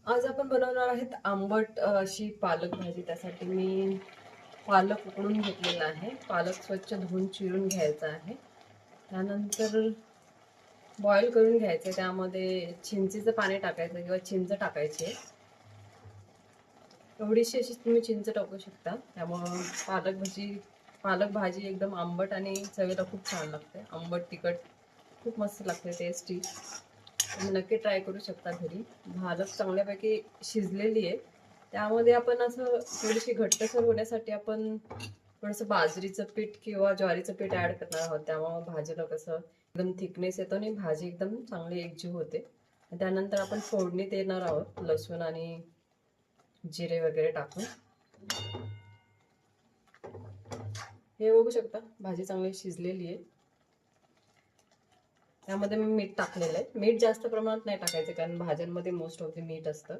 आज आपण बनवणार आहेत आंबट अशी पालक भाजी. त्यासाठी मी पालक उकडून घेतलेला आहे. पालक स्वच्छ धुवून चिरून घ्यायचा आहे. त्यानंतर बॉईल करून घ्यायचं. त्यामध्ये चिंचेचं पाणी टाकायचं किंवा चिंच टाकायची. एवढीशी अशी तुम्ही चिंच टाकू शकता. त्यामुळं पालक भाजी एकदम आंबट आणि चवीला खूप छान लागते. आंबट तिखट खूप मस्त लागते, टेस्टी. तुम्ही नक्की ट्राय करू शकता घरी. पालक चांगल्यापैकी शिजलेली आहे. त्यामध्ये आपण असं थोडीशी घट्टसर होण्यासाठी आपण थोडंसं बाजरीचं पीठ किंवा ज्वारीचं पीठ ऍड करणार आहोत. त्यामुळे भाजीला कसं एकदम थिकनेस येतो आणि भाजी एकदम चांगली एकजीव होते. त्यानंतर आपण फोडणी देणार आहोत लसूण आणि जिरे वगैरे टाकून. हे बघू शकता भाजी चांगली शिजलेली आहे. त्यामध्ये मी मीठ टाकलेलं आहे. मीठ जास्त प्रमाणात नाही टाकायचं कारण भाज्यांमध्ये मोस्ट ऑफ द मीठ असतं.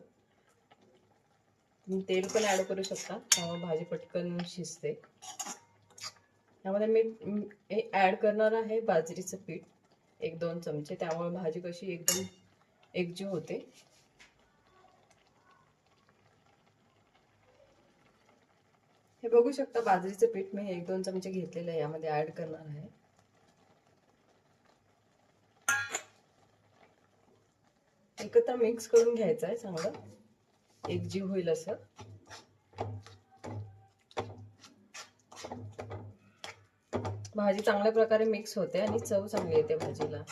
तुम्ही तेल पण ऍड करू शकता, त्यामुळे भाजी पटकन शिजते. त्यामध्ये मी ऍड करणार आहे बाजरीचं पीठ 1-2 चमचे. त्यामुळे भाजी कशी एकदम एकजीव होते. हे बघू शकता बाजरीचं पीठ मी 1-2 चमचे घेतलेलं आहे, यामध्ये ऍड करणार आहे. एकत्र मिक्स करून घ्यायचं आहे, चांगलं एकजीव होईल असं. भाजी चांगल्या प्रकारे मिक्स होते आणि चव चांगली येते भाजीला.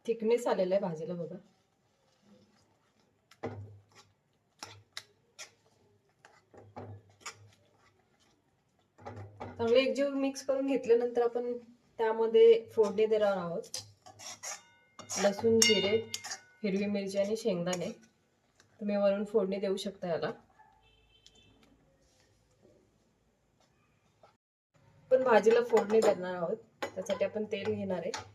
थिकनेस आलेला आहे भाजीला बघा. चांगले एकजीव मिक्स करून घेतल्यानंतर आपण त्यामध्ये फोडणी देणार आहोत. लसूण, जिरे, हिरवी मिरची आणि शेंगदाणे. तुम्ही वरून फोडणी देऊ शकता याला. पण भाजीला फोडणी देणार आहोत, त्यासाठी आपण तेल घेणार आहे.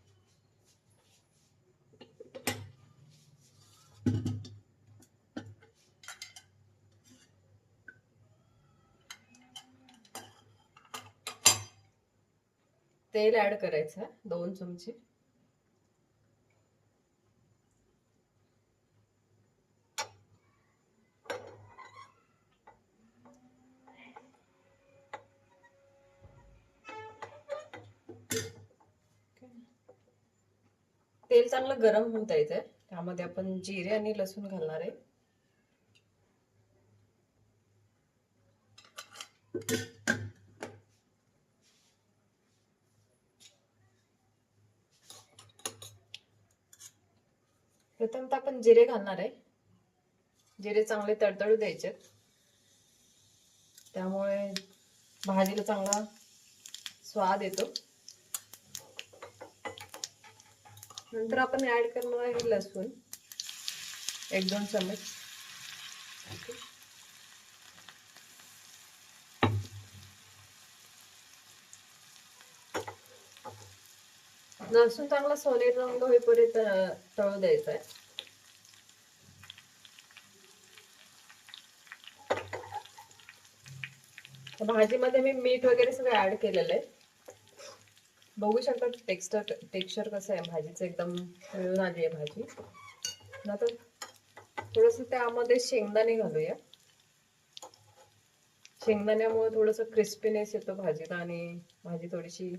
तेल ऍड करायचं 2 चमचे. तेल चांगलं गरम होऊन द्यायचंय. त्यामध्ये आपण जिरे आणि लसूण घालणार आहे. प्रथमतः आपण जिरे घालणार आहे. जिरे चांगले तडतडू द्यायचे, त्यामुळे भाजीला चांगला स्वाद येतो. नंतर आपण ऍड करणार आहे लसूण 1-2 चमच. लसूण चांगला सोनेरी रंग होईपर्यंत तळू द्यायचा आहे. भाजीमध्ये मी मीठ वगैरे सगळं ऍड केलेलं आहे. बघू शकता टेक्स्चर कसं आहे भाजीचं, एकदम मिळून आली आहे भाजी. आता थोडस त्यामध्ये शेंगदाणे घालूया. शेंगदाण्यामुळे थोडस क्रिस्पीनेस येतो भाजीला आणि भाजी थोडीशी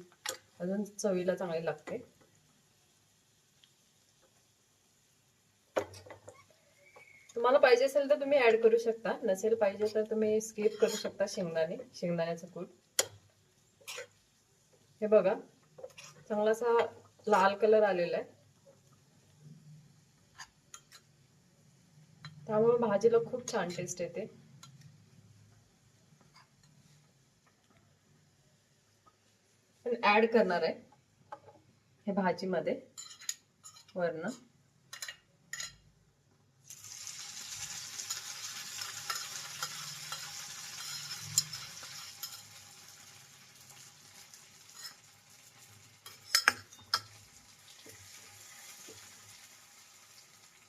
अजून चवीला चांगली लागते. तुम्हाला पाहिजे असेल तर तुम्ही ऍड करू शकता, नसेल पाहिजे तर तुम्ही स्किप करू शकता शेंगदाण्याचं कूट. हे बघा चांगलासा लाल कलर आलेला आहे, त्यामुळे भाजीला खूप छान टेस्ट येते. पण ऍड करणार आहे हे भाजीमध्ये वरण.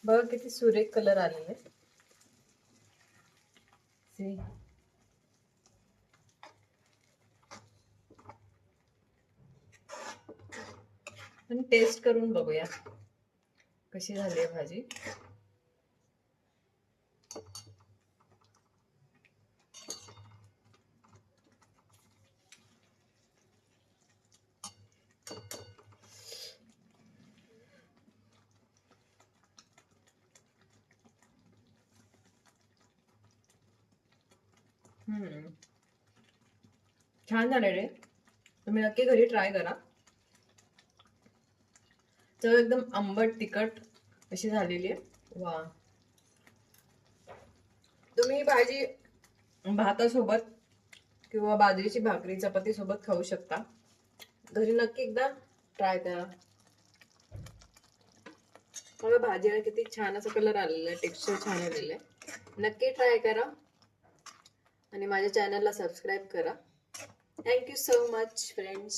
बघा किती सुरेख कलर आलेले. See? पण टेस्ट करून बघूया कशी झाली आहे भाजी. छान झाले रे. तुम्ही नक्की घरी ट्राय करा. चव एकदम आंबट तिखट अशी झालेली आहे. वा. तुम्ही भाजी भातासोबत किंवा बाजरीची भाकरी चपाती सोबत खाऊ शकता. घरी नक्की एकदा ट्राय करा. बघा भाजीला किती छान असा कलर आलेला आहे, टेक्स्चर छान आलेलं आहे. नक्की ट्राय करा आणि माझ्या चॅनलला सबस्क्राईब करा. Thank you so much friends.